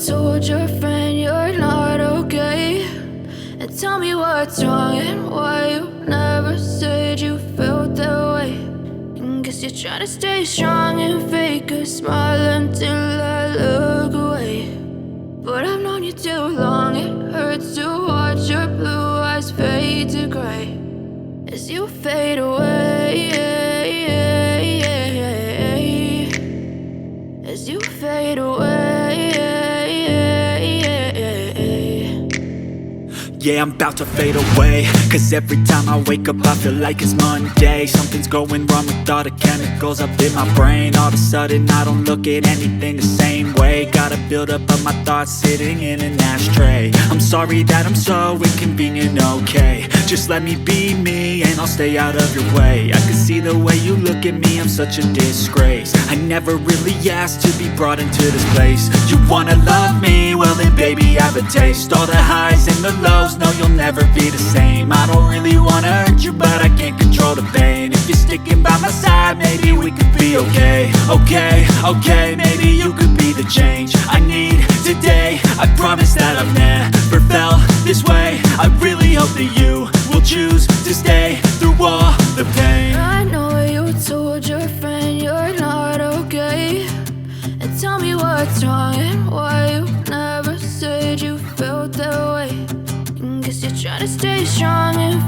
told your friend you're not okay, and tell me what's wrong and why you never said you felt that way. And guess you're trying to stay strong and fake a smile until I look away. But I've known you too long, it hurts to watch your blue eyes fade to gray as you fade away, as you fade away. Yeah, I'm about to fade away, cause every time I wake up I feel like it's Monday. Something's going wrong with all the chemicals up in my brain. All of a sudden I don't look at anything the same way. Gotta build up of my thoughts sitting in an ashtray. I'm sorry that I'm so inconvenient, okay. Just let me be me and I'll stay out of your way. I can see the way you look at me, I'm such a disgrace. I never really asked to be brought into this place. You wanna love me? Well then baby I have a taste. All the highs and the lows, no you'll never be the same. I don't really wanna hurt you but I can't control the pain. If you're sticking by my side maybe we could be okay. Okay, maybe you could be the change I need today. I promise that I've never felt this way. I really hope that you will choose to stay through all the pain. I know you told your friend you're not okay, and tell me what's wrong and why you never said you felt that way. And guess you're trying to stay strong and